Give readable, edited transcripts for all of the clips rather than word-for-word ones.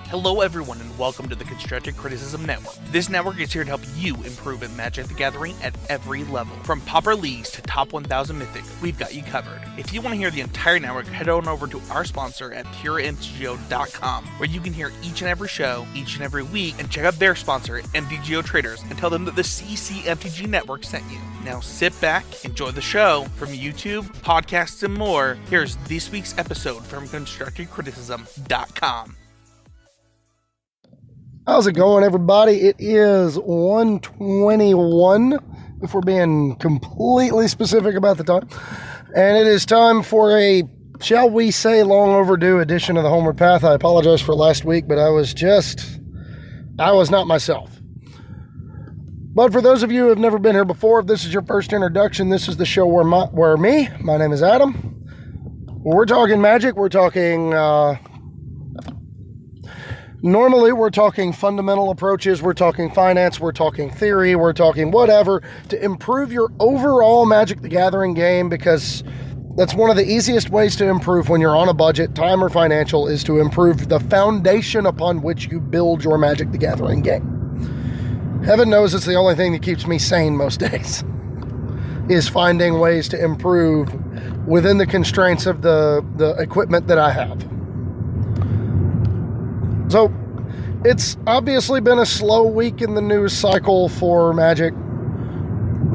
Hello everyone and welcome to the Constructive Criticism Network. This network is here to help you improve at Magic the Gathering at every level. From Pauper Leagues to Top 1000 Mythic, we've got you covered. If you want to hear the entire network, head on over to our sponsor at PureMTGO.com, where you can hear each and every show, each and every week, and check out their sponsor, MTGO Traders, and tell them that the CCMTG Network sent you. Now sit back, enjoy the show. From YouTube, podcasts, and more, here's this week's episode from ConstructiveCriticism.com. How's it going, everybody? It is 1:21, if we're being completely specific about the time. And it is time for a, shall we say, long overdue edition of the Homeward Path. I apologize for last week, but I was not myself. But for those of you who have never been here before, if this is your first introduction, this is the show where my name is Adam. We're talking Magic, we're talking... Normally, we're talking fundamental approaches, we're talking finance, we're talking theory, we're talking whatever to improve your overall Magic the Gathering game, because that's one of the easiest ways to improve when you're on a budget, time or financial, is to improve the foundation upon which you build your Magic the Gathering game. Heaven knows it's the only thing that keeps me sane most days, is finding ways to improve within the constraints of the equipment that I have. So, it's obviously been a slow week in the news cycle for Magic,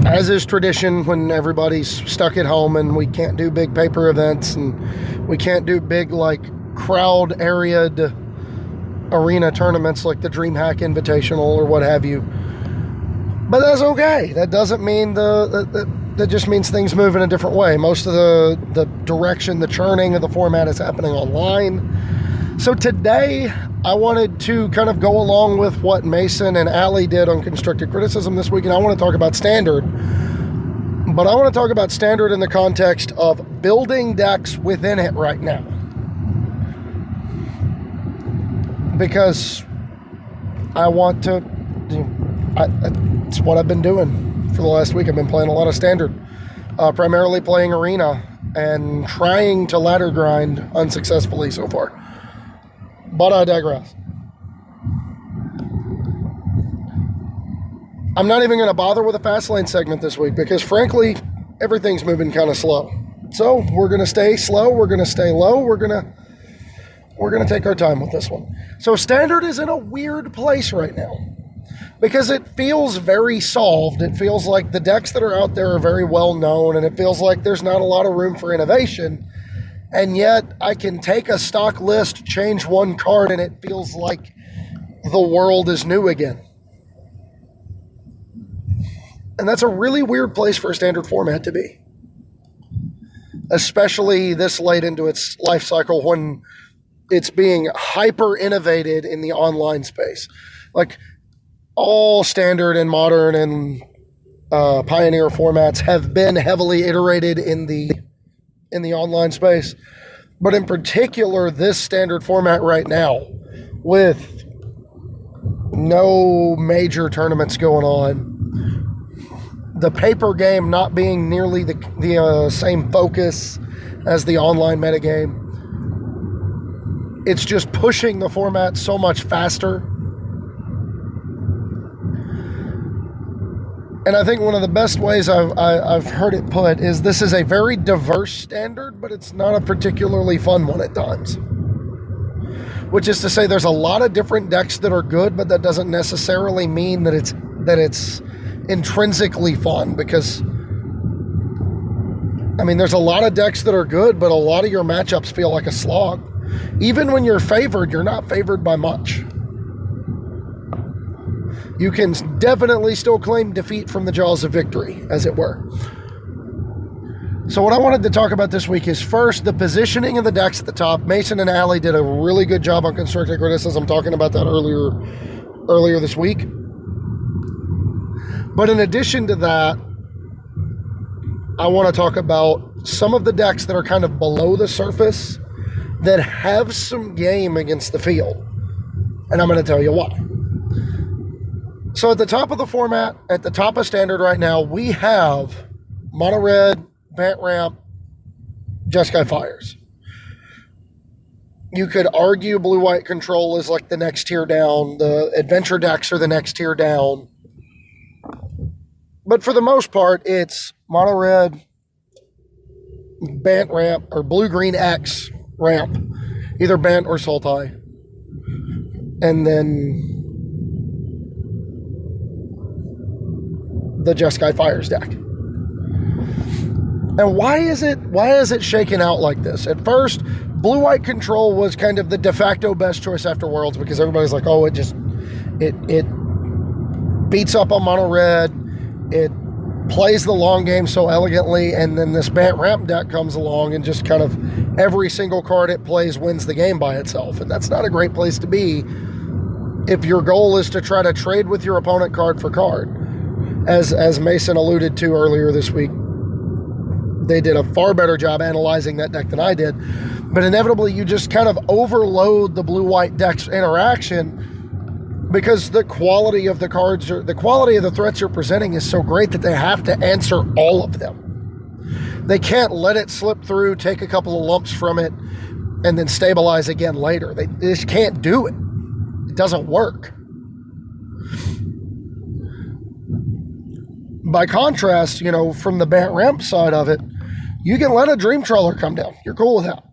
as is tradition when everybody's stuck at home and we can't do big paper events and we can't do big, crowd area arena tournaments like the DreamHack Invitational or what have you. But that's okay. That doesn't mean that just means things move in a different way. Most of the direction, the churning of the format is happening online. So today, I wanted to kind of go along with what Mason and Allie did on Constructive Criticism this week, and I want to talk about Standard. But I want to talk about Standard in the context of building decks within it right now. Because I want to... it's what I've been doing for the last week. I've been playing a lot of Standard. Primarily playing Arena and trying to ladder grind unsuccessfully so far. But I digress. I'm not even going to bother with a fast lane segment this week because, frankly, everything's moving kind of slow. So we're going to stay slow. We're going to stay low. We're going to take our time with this one. So Standard is in a weird place right now because it feels very solved. It feels like the decks that are out there are very well known, and it feels like there's not a lot of room for innovation. And yet, I can take a stock list, change one card, and it feels like the world is new again. And that's a really weird place for a Standard format to be. Especially this late into its life cycle when it's being hyper-innovated in the online space. Like, all Standard and Modern and Pioneer formats have been heavily iterated in the online space, but in particular this Standard format right now, with no major tournaments going on, the paper game not being nearly the same focus as the online metagame, it's just pushing the format so much faster. And I think one of the best ways I've heard it put is this is a very diverse Standard, but it's not a particularly fun one at times. Which is to say there's a lot of different decks that are good, but that doesn't necessarily mean that it's intrinsically fun, because there's a lot of decks that are good, but a lot of your matchups feel like a slog. Even when you're favored, you're not favored by much. You can definitely still claim defeat from the jaws of victory, as it were. So what I wanted to talk about this week is, first, the positioning of the decks at the top. Mason and Allie did a really good job on Constructive Criticism talking about that earlier this week. But in addition to that, I want to talk about some of the decks that are kind of below the surface that have some game against the field. And I'm going to tell you why. So at the top of the format, at the top of Standard right now, we have Mono Red, Bant Ramp, Jeskai Fires. You could argue blue-white control is like the next tier down. The adventure decks are the next tier down. But for the most part, it's mono red, Bant ramp, or blue-green X ramp. Either Bant or Sultai. And then the Jeskai Fires deck. And why is it shaken out like this? At first, blue-white control was kind of the de facto best choice after Worlds because everybody's like, oh, it beats up on mono red, it plays the long game so elegantly, and then this Bant ramp deck comes along and just kind of every single card it plays wins the game by itself. And that's not a great place to be if your goal is to try to trade with your opponent card for card. As Mason alluded to earlier this week, they did a far better job analyzing that deck than I did. But inevitably, you just kind of overload the blue-white deck's interaction because the quality of the cards, the quality of the threats you're presenting is so great that they have to answer all of them. They can't let it slip through, take a couple of lumps from it, and then stabilize again later. They just can't do it. It doesn't work. By contrast, from the Bant ramp side of it, you can let a Dream Trawler come down. You're cool with that.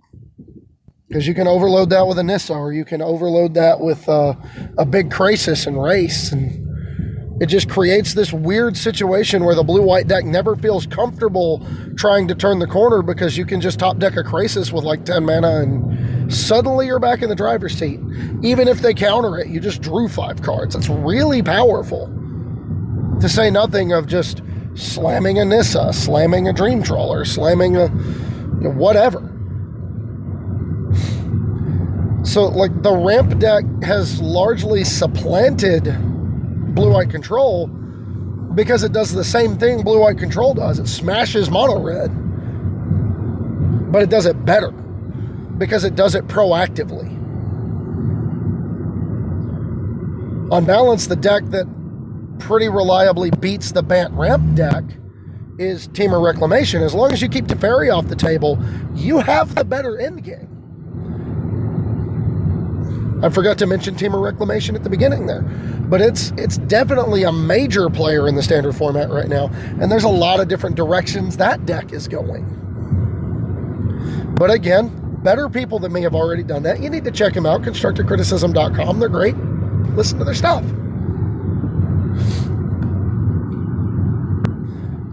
Because you can overload that with a Nissa, or you can overload that with a big Krasis and Race. And it just creates this weird situation where the blue-white deck never feels comfortable trying to turn the corner because you can just top deck a Krasis with like 10 mana and suddenly you're back in the driver's seat. Even if they counter it, you just drew 5 cards. That's really powerful. To say nothing of just slamming a Nissa, slamming a Dream Trawler, slamming a whatever. So, like, the ramp deck has largely supplanted blue-white control because it does the same thing blue-white control does. It smashes mono-red, but it does it better because it does it proactively. On balance, the deck that pretty reliably beats the Bant ramp deck is Temur Reclamation. As long as you keep Teferi off the table, you have the better endgame. I forgot to mention Temur Reclamation at the beginning there, but it's definitely a major player in the standard format right now, and there's a lot of different directions that deck is going. But again, better people than me have already done that. You need to check them out, constructivecriticism.com. They're great. Listen to their stuff.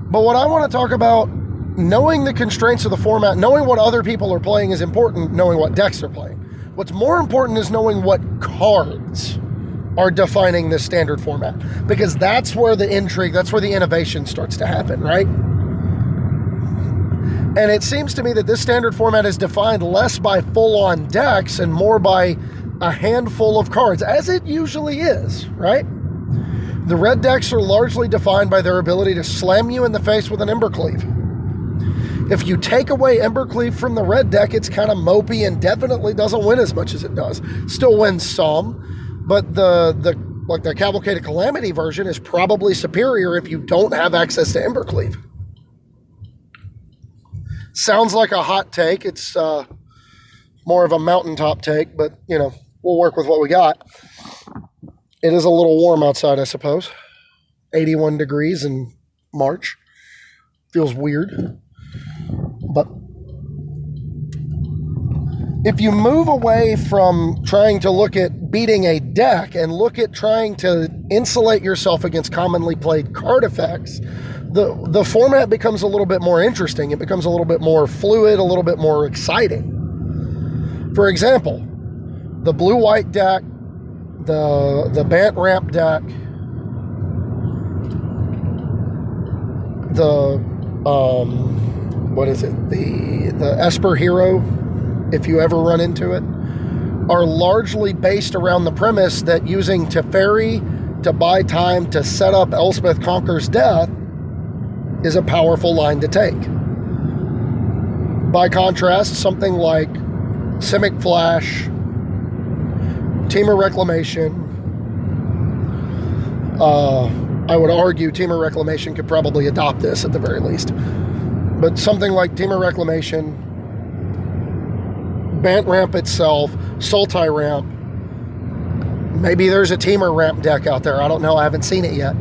But what I want to talk about, knowing the constraints of the format, knowing what other people are playing is important, knowing what decks they're playing. What's more important is knowing what cards are defining this standard format. Because that's where the intrigue, that's where the innovation starts to happen, right? And it seems to me that this standard format is defined less by full-on decks and more by a handful of cards, as it usually is, right? The red decks are largely defined by their ability to slam you in the face with an Embercleave. If you take away Embercleave from the red deck, it's kind of mopey and definitely doesn't win as much as it does. Still wins some, but the Cavalcade of Calamity version is probably superior if you don't have access to Embercleave. Sounds like a hot take. It's more of a mountaintop take, but we'll work with what we got. It is a little warm outside, I suppose. 81 degrees in March. Feels weird. But if you move away from trying to look at beating a deck and look at trying to insulate yourself against commonly played card effects, the format becomes a little bit more interesting. It becomes a little bit more fluid, a little bit more exciting. For example, the blue-white deck, the Bant ramp deck, the the Esper Hero, if you ever run into it, are largely based around the premise that using Teferi to buy time to set up Elspeth Conquers Death is a powerful line to take. By contrast, something like Simic Flash, Temur Reclamation, I would argue Temur Reclamation could probably adopt this at the very least. But something like Temur Reclamation, Bant ramp itself, Sultai ramp. Maybe there's a Teamer ramp deck out there. I don't know. I haven't seen it yet.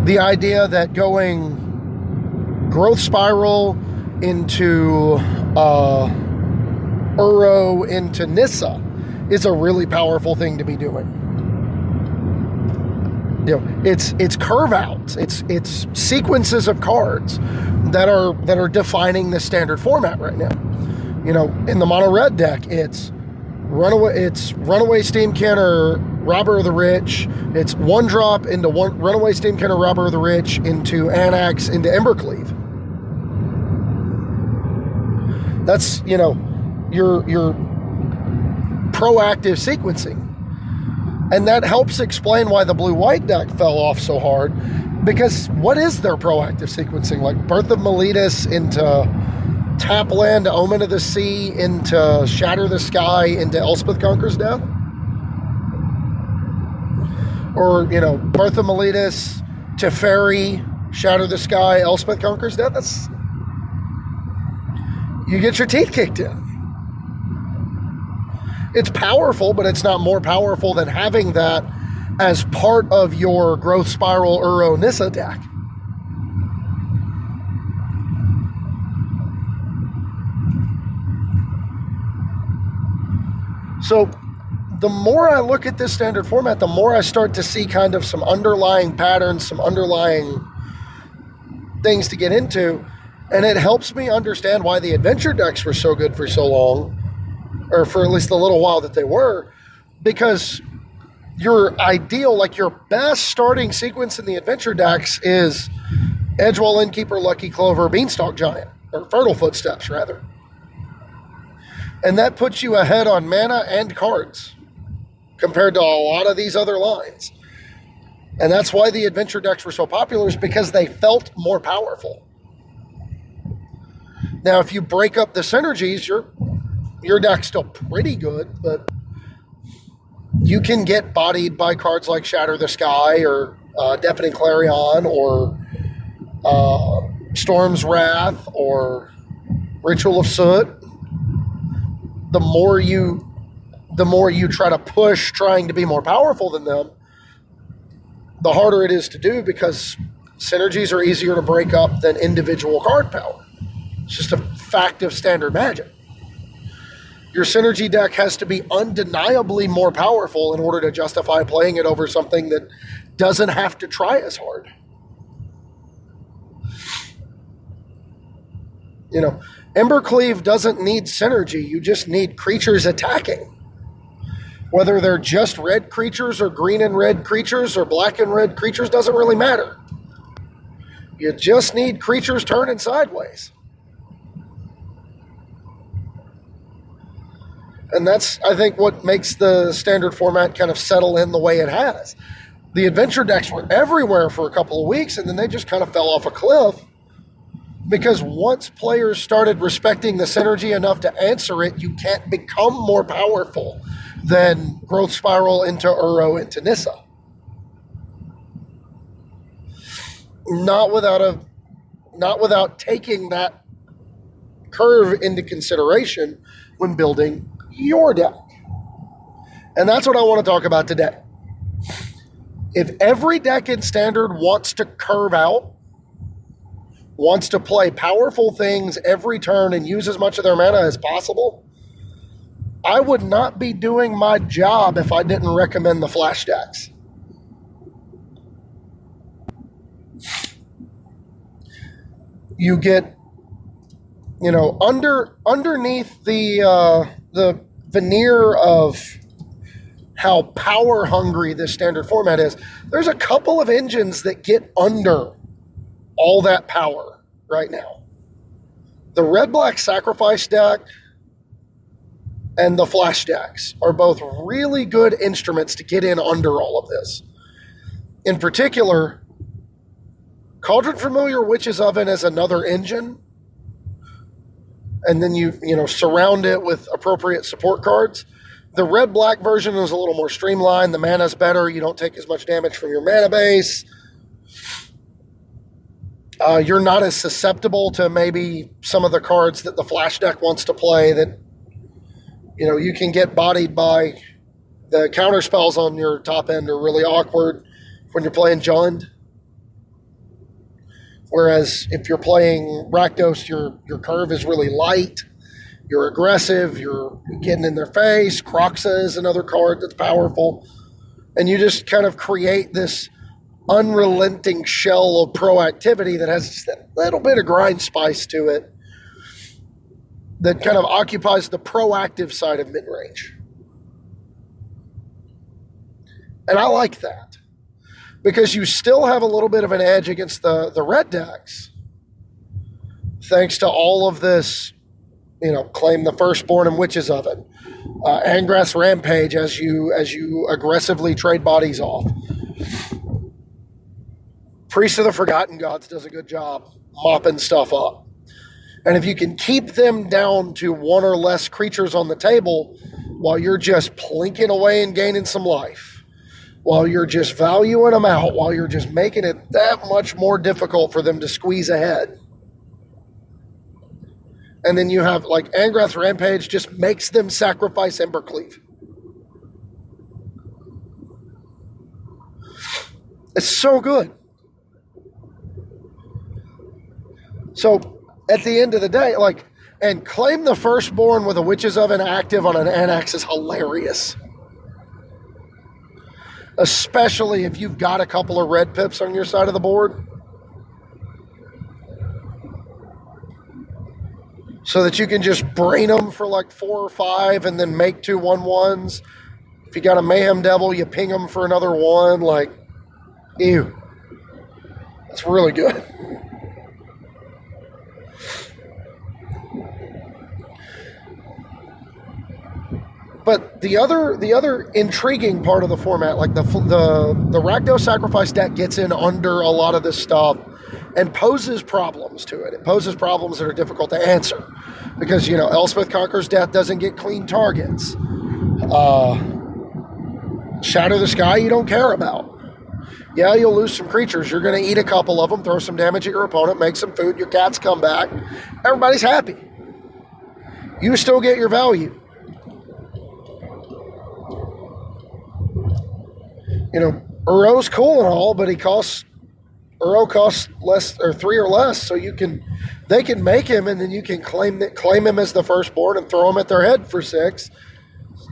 The idea that going Growth Spiral into Uro into Nissa is a really powerful thing to be doing. You know, it's curve outs, it's sequences of cards that are defining the standard format right now. You know, in the mono red deck, it's Runaway Steamkin or Robber of the Rich. It's one drop into Runaway Steamkin or Robber of the Rich into Anax into Embercleave. That's, you know, your proactive sequencing. And that helps explain why the blue-white deck fell off so hard, because what is their proactive sequencing? Like Birth of Meletus into Tapland, Omen of the Sea, into Shatter the Sky, into Elspeth Conquers Death? Or, you know, Birth of Meletus, Teferi, Shatter the Sky, Elspeth Conquers Death? That's... You get your teeth kicked in. It's powerful, but it's not more powerful than having that as part of your Growth Spiral Uro Nissa deck. So the more I look at this standard format, the more I start to see kind of some underlying patterns, some underlying things to get into. And it helps me understand why the adventure decks were so good for so long, or for at least the little while that they were, because your ideal, like your best starting sequence in the adventure decks is Edgewall Innkeeper, Lucky Clover, Beanstalk Giant, or Fertile Footsteps, rather. And that puts you ahead on mana and cards compared to a lot of these other lines. And that's why the adventure decks were so popular, is because they felt more powerful. Now, if you break up the synergies, your deck's still pretty good, but you can get bodied by cards like Shatter the Sky or Deafening Clarion or Storm's Wrath or Ritual of Soot. The more you try to push trying to be more powerful than them, the harder it is to do, because synergies are easier to break up than individual card power. It's just a fact of standard Magic. Your synergy deck has to be undeniably more powerful in order to justify playing it over something that doesn't have to try as hard. You know, Embercleave doesn't need synergy. You just need creatures attacking. Whether they're just red creatures or green and red creatures or black and red creatures doesn't really matter. You just need creatures turning sideways. And that's, I think, what makes the standard format kind of settle in the way it has. The adventure decks were everywhere for a couple of weeks, and then they just kind of fell off a cliff, because once players started respecting the synergy enough to answer it, you can't become more powerful than Growth Spiral into Uro into Nissa. Not without taking that curve into consideration when building your deck. And that's what I want to talk about today. If every deck in Standard wants to curve out, wants to play powerful things every turn and use as much of their mana as possible, I would not be doing my job if I didn't recommend the Flash decks. You get, you know, underneath the veneer of how power hungry this standard format is, there's a couple of engines that get under all that power right now. The red-black sacrifice deck and the Flash decks are both really good instruments to get in under all of this. In particular, Cauldron Familiar Witch's Oven is another engine, and then you surround it with appropriate support cards. The red-black version is a little more streamlined. The mana's better. You don't take as much damage from your mana base. You're not as susceptible to maybe some of the cards that the Flash deck wants to play that You can get bodied by the counter spells on your top end are really awkward when you're playing Jund. Whereas if you're playing Rakdos, your curve is really light. You're aggressive. You're getting in their face. Kroxa is another card that's powerful. And you just kind of create this unrelenting shell of proactivity that has just a little bit of grind spice to it that kind of occupies the proactive side of mid-range. And I like that because you still have a little bit of an edge against the red decks thanks to all of this, claim the Firstborn and Witch's Oven, Angrath's Rampage as you aggressively trade bodies off. Priest of the Forgotten Gods does a good job mopping stuff up. And if you can keep them down to one or less creatures on the table while you're just plinking away and gaining some life, while you're just valuing them out, while you're just making it that much more difficult for them to squeeze ahead. And then you have, like, Angrath's Rampage just makes them sacrifice Embercleave. It's so good. So, at the end of the day, and claim the Firstborn with a Witch's Oven active on an Anax is hilarious. Especially if you've got a couple of red pips on your side of the board. So that you can just brain them for like 4 or 5 and then make 2 1/1s. If you got a Mayhem Devil, you ping them for another 1. Ew. That's really good. But the other intriguing part of the format, like the Rakdos Sacrifice deck gets in under a lot of this stuff and poses problems to it. It poses problems that are difficult to answer because, Elspeth Conqueror's Death doesn't get clean targets. Shatter the Sky you don't care about. Yeah, you'll lose some creatures. You're going to eat a couple of them, throw some damage at your opponent, make some food, your cats come back. Everybody's happy. You still get your value. Uro's cool and all, but Uro costs less or 3 or less, so they can make him, and then you can claim him as the Firstborn and throw him at their head for 6,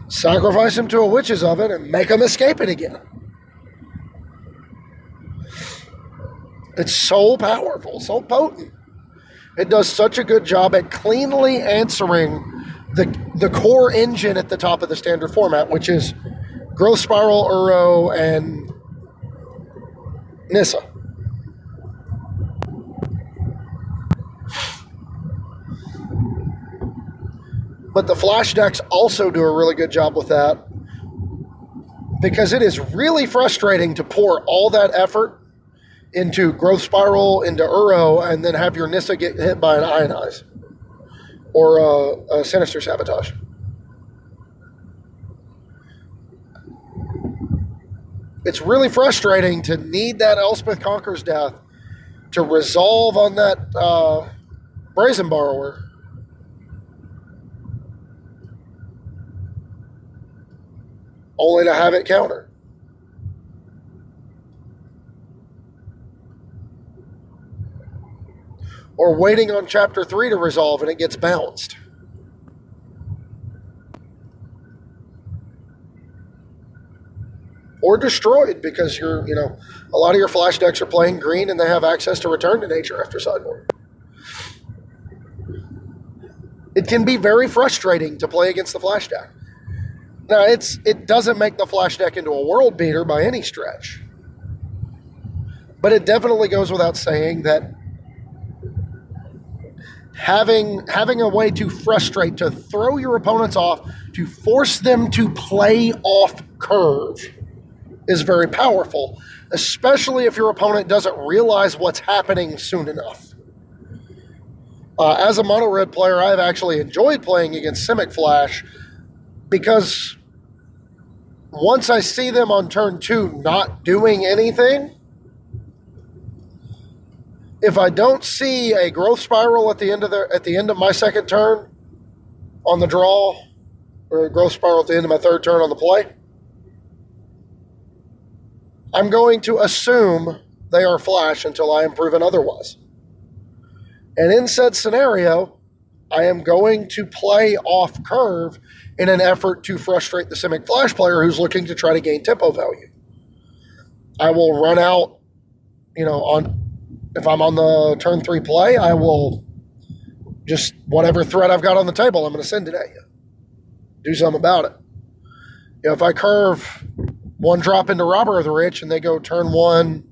sacrifice him to a Witch's Oven, and make him escape it again. It's so powerful, so potent. It does such a good job at cleanly answering the core engine at the top of the standard format, which is Growth Spiral, Uro, and Nissa. But the flash decks also do a really good job with that because it is really frustrating to pour all that effort into Growth Spiral, into Uro, and then have your Nissa get hit by an Ionize or a Sinister Sabotage. It's really frustrating to need that Elspeth Conqueror's Death to resolve on that Brazen Borrower. Only to have it counter. Or waiting on Chapter 3 to resolve and it gets bounced. Or destroyed because a lot of your flash decks are playing green and they have access to Return to Nature after sideboard. It can be very frustrating to play against the flash deck. Now, it doesn't make the flash deck into a world beater by any stretch. But it definitely goes without saying that having a way to frustrate, to throw your opponents off, to force them to play off curve is very powerful, especially if your opponent doesn't realize what's happening soon enough. As a mono red player, I've actually enjoyed playing against Simic Flash because once I see them on turn 2 not doing anything, if I don't see a Growth Spiral at the end of my second turn on the draw, or growth spiral at the end of my third turn on the play, I'm going to assume they are flash until I am proven otherwise. And in said scenario, I am going to play off curve in an effort to frustrate the Simic Flash player who's looking to try to gain tempo value. I will run out, if I'm on the turn 3 play, I will just, whatever threat I've got on the table, I'm going to send it at you. Do something about it. If I curve 1 drop into Robber of the Rich and they go turn 1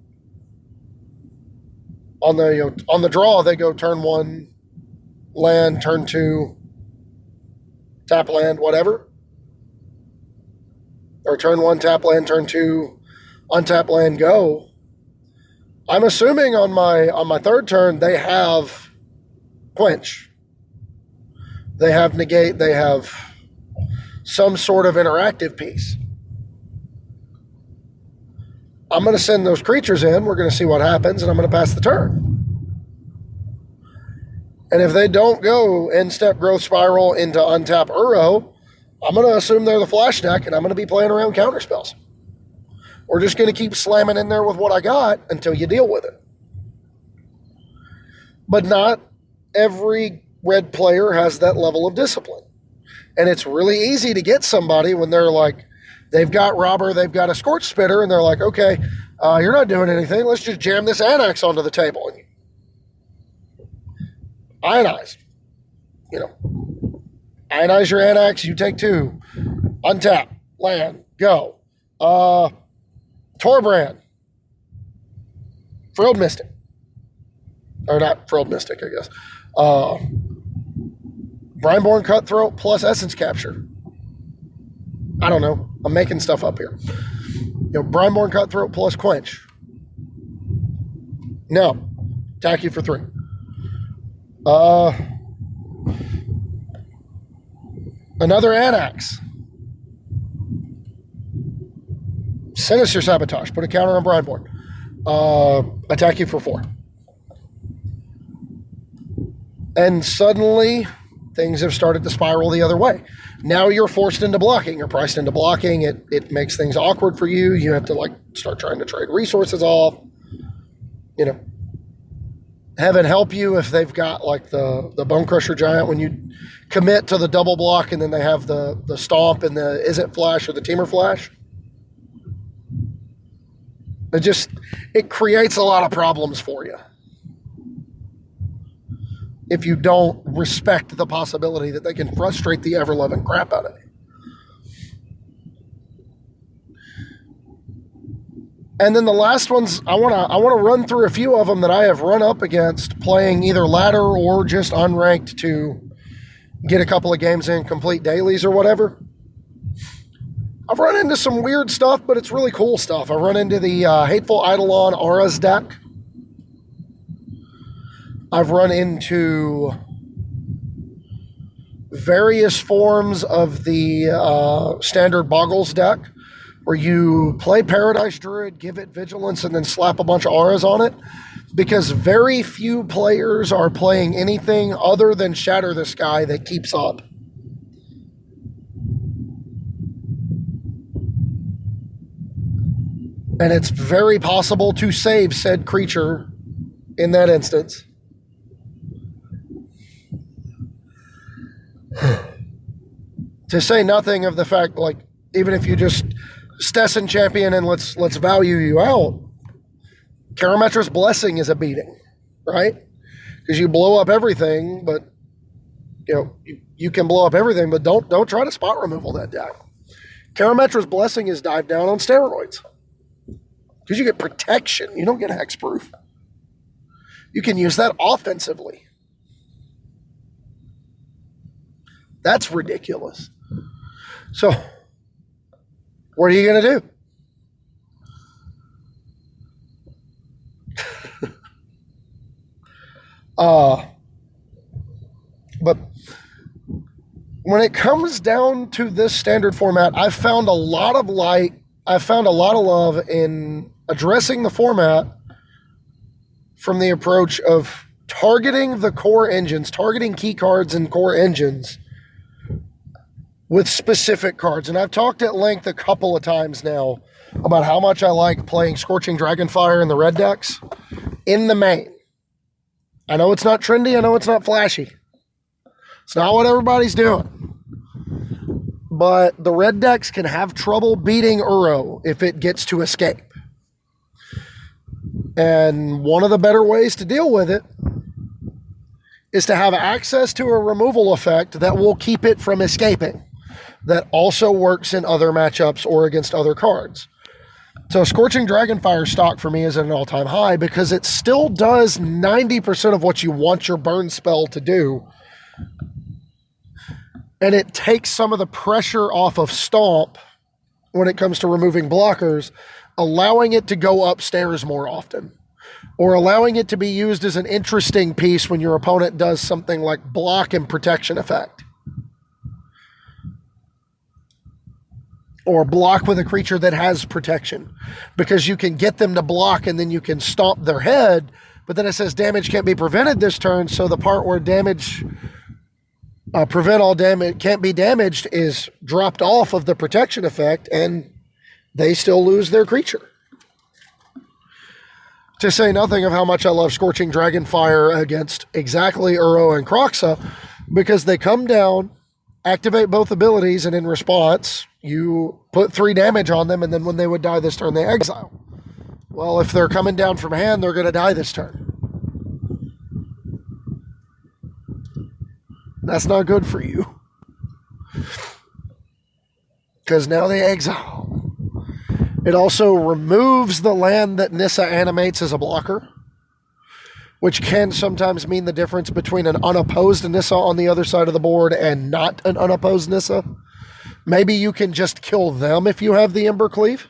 on the draw, they go turn 1 land, turn 2 tap land, whatever, or turn 1 tap land, turn 2 untap land, go. I'm assuming on my third turn they have quench, they have negate, they have some sort of interactive piece. I'm going to send those creatures in. We're going to see what happens, and I'm going to pass the turn. And if they don't go end step growth spiral into untap Uro, I'm going to assume they're the flash deck, and I'm going to be playing around counterspells. We're just going to keep slamming in there with what I got until you deal with it. But not every red player has that level of discipline. And it's really easy to get somebody when they're like, they've got Robber, they've got a Scorch Spitter, and they're like, okay, you're not doing anything. Let's just jam this Annex onto the table. And ionize. Ionize your Annex, you take 2. Untap, land, go. Torbrand. Frilled Mystic. Or not Frilled Mystic, I guess. Brineborn Cutthroat plus Essence Capture. I don't know. I'm making stuff up here. Brineborn Cutthroat plus Quench. No. Attack you for 3. Another Annex. Sinister Sabotage. Put a counter on Brineborn. Attack you for 4. And suddenly, things have started to spiral the other way. Now you're forced into blocking. You're priced into blocking. It makes things awkward for you. You have to start trying to trade resources off. Heaven help you if they've got the Bone Crusher Giant when you commit to the double block and then they have the Stomp and the Is It Flash or the Teamer Flash. It creates a lot of problems for you if you don't respect the possibility that they can frustrate the ever-loving crap out of you. And then the last ones, I want to run through a few of them that I have run up against playing either ladder or just unranked to get a couple of games in, complete dailies or whatever. I've run into some weird stuff, but it's really cool stuff. I run into the Hateful Eidolon Auras deck. I've run into various forms of the standard Boggles deck, where you play Paradise Druid, give it Vigilance, and then slap a bunch of auras on it, because very few players are playing anything other than Shatter the Sky that keeps up. And it's very possible to save said creature in that instance. To say nothing of the fact, even if you just Stesson champion and let's value you out, Karametra's Blessing is a beating, right? Because you blow up everything, but you can blow up everything, but don't try to spot removal that deck. Karametra's Blessing is dive down on steroids. Because you get protection. You don't get hexproof. You can use that offensively. That's ridiculous. So, what are you going to do? But when it comes down to this standard format, I've found a lot of love in addressing the format from the approach of targeting the core engines, targeting key cards and core engines with specific cards. And I've talked at length a couple of times now about how much I like playing Scorching Dragonfire in the red decks in the main. I know it's not trendy. I know it's not flashy. It's not what everybody's doing. But the red decks can have trouble beating Uro if it gets to escape. And one of the better ways to deal with it is to have access to a removal effect that will keep it from escaping. That also works in other matchups or against other cards. So Scorching Dragonfire stock for me is at an all-time high because it still does 90% of what you want your burn spell to do. And it takes some of the pressure off of Stomp when it comes to removing blockers, allowing it to go upstairs more often. Or allowing it to be used as an interesting piece when your opponent does something like block and protection effect. Or block with a creature that has protection. Because you can get them to block and then you can stomp their head, but then it says damage can't be prevented this turn, so the part where damage, prevent all damage, can't be damaged is dropped off of the protection effect and they still lose their creature. To say nothing of how much I love Scorching Dragonfire against exactly Uro and Kroxa, because they come down, activate both abilities, and in response, you put 3 damage on them, and then when they would die this turn, they exile. Well, if they're coming down from hand, they're going to die this turn. That's not good for you. Because now they exile. It also removes the land that Nissa animates as a blocker, which can sometimes mean the difference between an unopposed Nissa on the other side of the board and not an unopposed Nissa. Maybe you can just kill them if you have the Ember Cleave.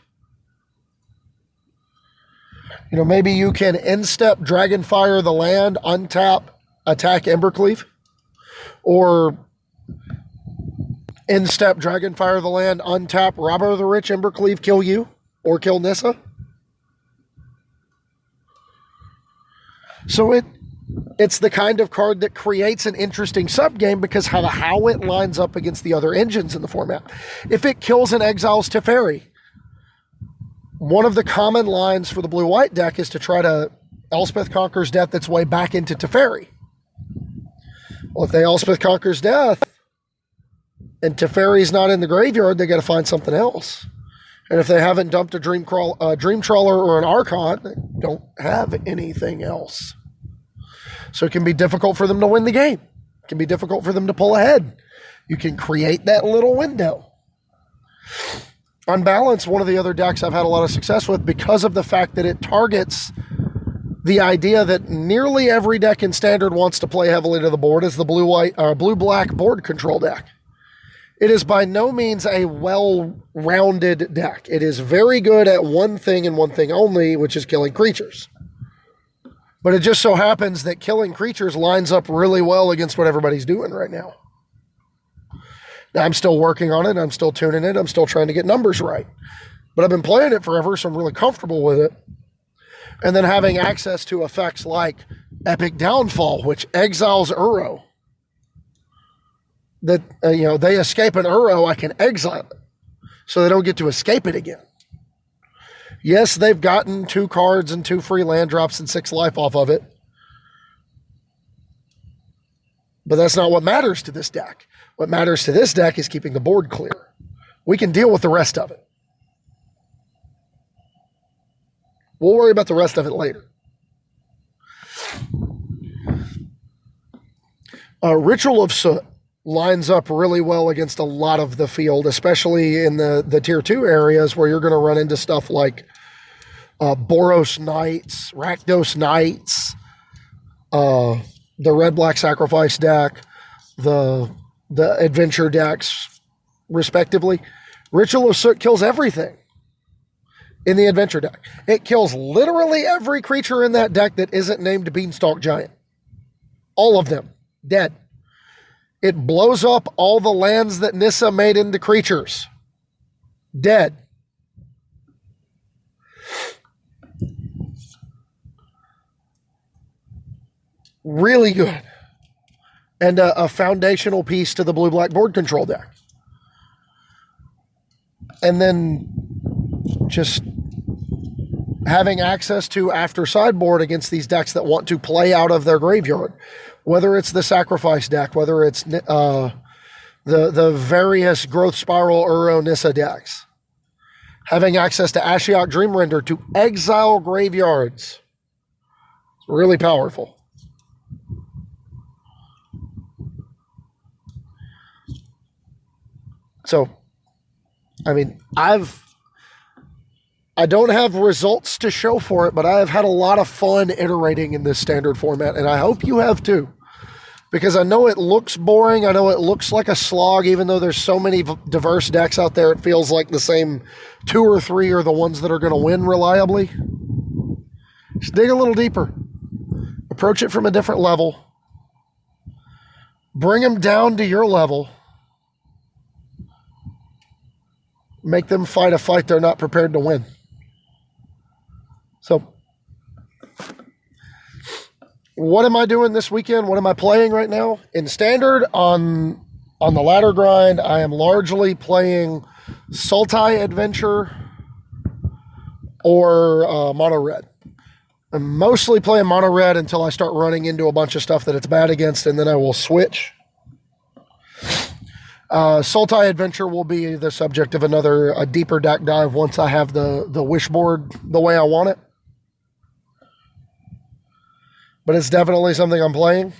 You know, maybe you can instep Dragonfire the land, untap, attack Ember Cleave. Or instep Dragonfire the land, untap Robber the Rich, Ember Cleave, kill you. Or kill Nissa. So it's the kind of card that creates an interesting subgame because how it lines up against the other engines in the format. If it kills and exiles Teferi, one of the common lines for the blue-white deck is to try to Elspeth Conquer's Death its way back into Teferi. Well, if they Elspeth Conquer's Death and Teferi's not in the graveyard, they got to find something else. And if they haven't dumped a Dream Trawler or an Archon, they don't have anything else. So it can be difficult for them to win the game. It can be difficult for them to pull ahead. You can create that little window. On balance, one of the other decks I've had a lot of success with because of the fact that it targets the idea that nearly every deck in Standard wants to play heavily to the board is the blue-black board control deck. It is by no means a well-rounded deck. It is very good at one thing and one thing only, which is killing creatures. But it just so happens that killing creatures lines up really well against what everybody's doing right now. Now, I'm still working on it. I'm still tuning it. I'm still trying to get numbers right. But I've been playing it forever, so I'm really comfortable with it. And then having access to effects like Epic Downfall, which exiles Uro. That, they escape an Uro, I can exile it. So they don't get to escape it again. Yes, they've gotten 2 cards and 2 free land drops and 6 life off of it. But that's not what matters to this deck. What matters to this deck is keeping the board clear. We can deal with the rest of it. We'll worry about the rest of it later. Ritual of Soot lines up really well against a lot of the field, especially in the tier 2 areas where you're going to run into stuff like Boros Knights, Rakdos Knights, the red-black sacrifice deck, the adventure decks, respectively. Ritual of Soot kills everything in the adventure deck. It kills literally every creature in that deck that isn't named Beanstalk Giant. All of them. Dead. It blows up all the lands that Nissa made into creatures. Dead. Really good. And a foundational piece to the blue-black board control deck. And then just having access to after sideboard against these decks that want to play out of their graveyard, whether it's the sacrifice deck, whether it's the various Growth Spiral Uro Nissa decks. Having access to Ashiok Dreamrender to exile graveyards. It's really powerful. So, I mean, I don't have results to show for it, but I have had a lot of fun iterating in this standard format, and I hope you have too. Because I know it looks boring. I know it looks like a slog, even though there's so many diverse decks out there. It feels like the same 2 or 3 are the ones that are going to win reliably. Just dig a little deeper. Approach it from a different level. Bring them down to your level. Make them fight a fight they're not prepared to win. So, what am I doing this weekend? What am I playing right now? In Standard, on the ladder grind, I am largely playing Sultai Adventure or Mono Red. I'm mostly playing Mono Red until I start running into a bunch of stuff that it's bad against, and then I will switch. Sultai Adventure will be the subject of a deeper deck dive once I have the wish board the way I want it. But it's definitely something I'm playing.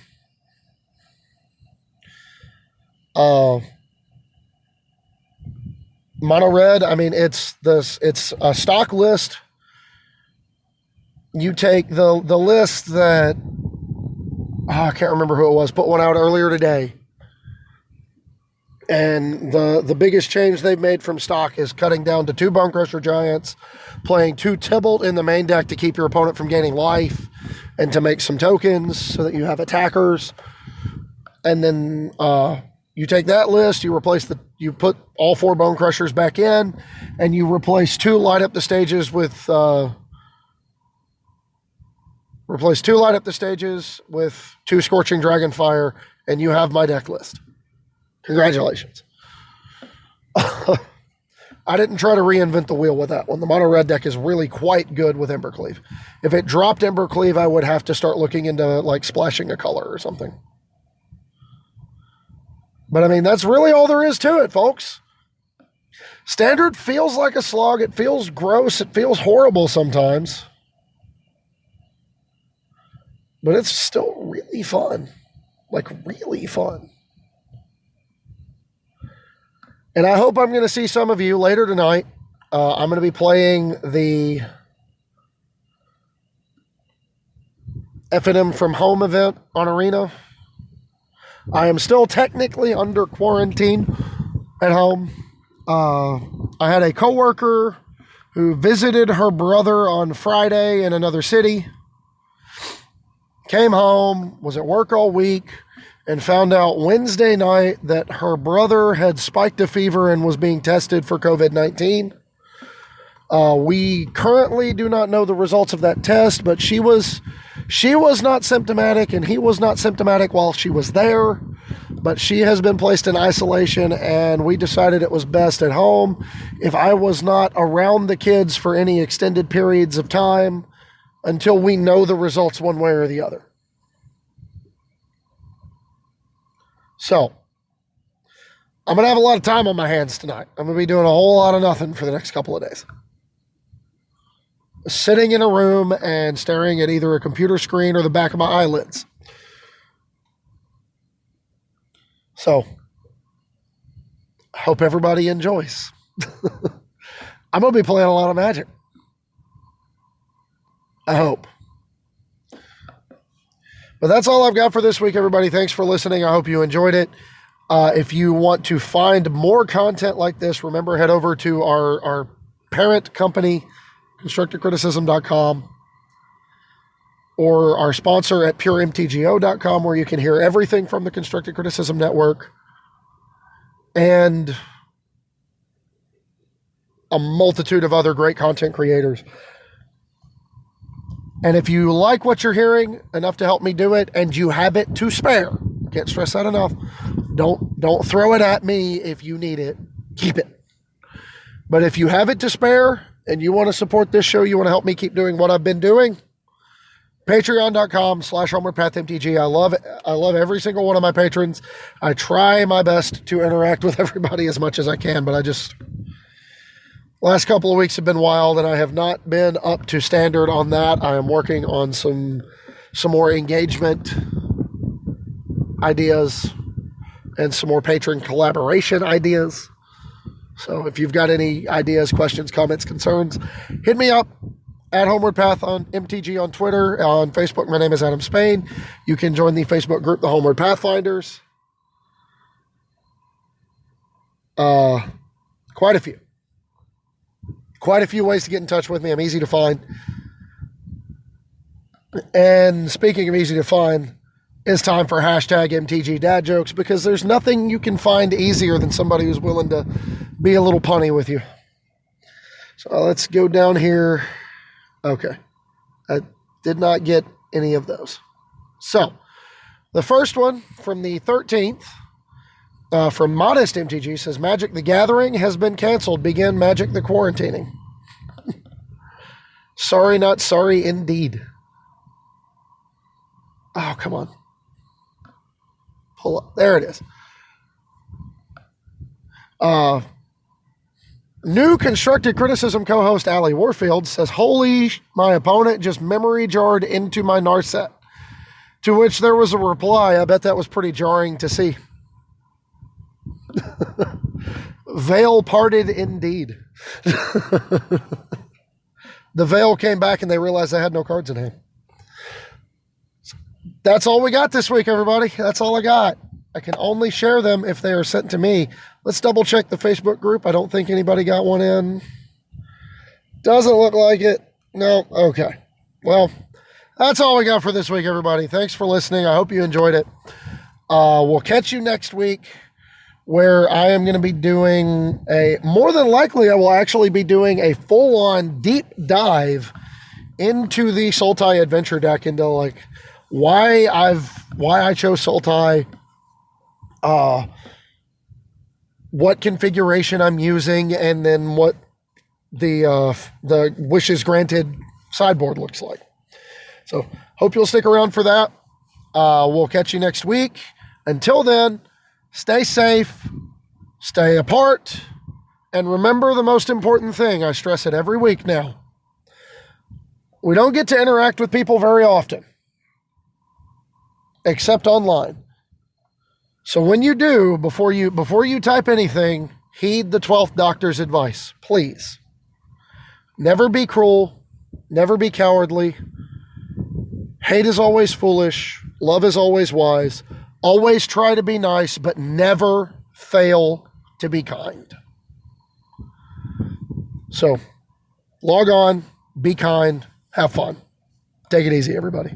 Mono Red, I mean, it's a stock list. You take the list that I can't remember who it was, put one out earlier today. And the biggest change they've made from stock is cutting down to 2 Bone Crusher Giants, playing 2 Tybalt in the main deck to keep your opponent from gaining life, and to make some tokens so that you have attackers. And then you take that list, you put all 4 Bone Crushers back in, and you replace 2 Light Up the Stages with 2 Scorching Dragonfire, and you have my deck list. Congratulations. I didn't try to reinvent the wheel with that one. The Mono Red deck is really quite good with Embercleave. If it dropped Embercleave, I would have to start looking into like splashing a color or something. But I mean, that's really all there is to it, folks. Standard feels like a slog. It feels gross. It feels horrible sometimes. But it's still really fun. Like, really fun. And I hope I'm going to see some of you later tonight. I'm going to be playing the F&M from Home event on Arena. I am still technically under quarantine at home. I had a coworker who visited her brother on Friday in another city. Came home, was at work all week, and found out Wednesday night that her brother had spiked a fever and was being tested for COVID-19. We currently do not know the results of that test, but she was not symptomatic and he was not symptomatic while she was there, but she has been placed in isolation, and we decided it was best at home if I was not around the kids for any extended periods of time until we know the results one way or the other. So, I'm going to have a lot of time on my hands tonight. I'm going to be doing a whole lot of nothing for the next couple of days. Sitting in a room and staring at either a computer screen or the back of my eyelids. So, I hope everybody enjoys. I'm going to be playing a lot of Magic. I hope. But that's all I've got for this week, everybody. Thanks for listening. I hope you enjoyed it. If you want to find more content like this, remember, head over to our parent company, constructivecriticism.com, or our sponsor at puremtgo.com, where you can hear everything from the Constructive Criticism Network and a multitude of other great content creators. And if you like what you're hearing enough to help me do it, and you have it to spare, can't stress that enough, don't throw it at me if you need it. Keep it. But if you have it to spare and you want to support this show, you want to help me keep doing what I've been doing, patreon.com/HomewardPathMTG. I love every single one of my patrons. I try my best to interact with everybody as much as I can, but last couple of weeks have been wild and I have not been up to standard on that. I am working on some more engagement ideas and some more patron collaboration ideas. So if you've got any ideas, questions, comments, concerns, hit me up at HomewardPath on MTG on Twitter. On Facebook, my name is Adam Spain. You can join the Facebook group, the Homeward Pathfinders. Quite a few. Quite a few ways to get in touch with me. I'm easy to find. And speaking of easy to find, it's time for hashtag MTG Dad Jokes, because there's nothing you can find easier than somebody who's willing to be a little punny with you. So let's go down here. Okay. I did not get any of those. So the first one from the 13th, from Modest MTG, says, Magic the Gathering has been canceled. Begin Magic the Quarantining. Sorry, not sorry, indeed. Oh, come on. Pull up. There it is. New constructed criticism co-host Allie Warfield says, holy, my opponent just memory jarred into my Narset. To which there was a reply. I bet that was pretty jarring to see. Veil parted indeed. The veil came back and they realized I had no cards in hand. That's all we got this week, everybody. That's all I got. I can only share them if they are sent to me. Let's double check the Facebook group. I don't think anybody got one in. Doesn't look like it. No. Okay. Well, that's all we got for this week, everybody. Thanks for listening. I hope you enjoyed it. We'll catch you next week, where I am going to be doing more than likely, I will actually be doing a full-on deep dive into the Sultai Adventure deck, into like why I chose Sultai, what configuration I'm using, and then what the Wishes Granted sideboard looks like. So hope you'll stick around for that. We'll catch you next week. Until then, stay safe, stay apart, and remember the most important thing. I stress it every week now. We don't get to interact with people very often, except online. So when you do, before you type anything, heed the 12th Doctor's advice, please. Never be cruel, never be cowardly. Hate is always foolish, love is always wise. Always try to be nice, but never fail to be kind. So, log on, be kind, have fun. Take it easy, everybody.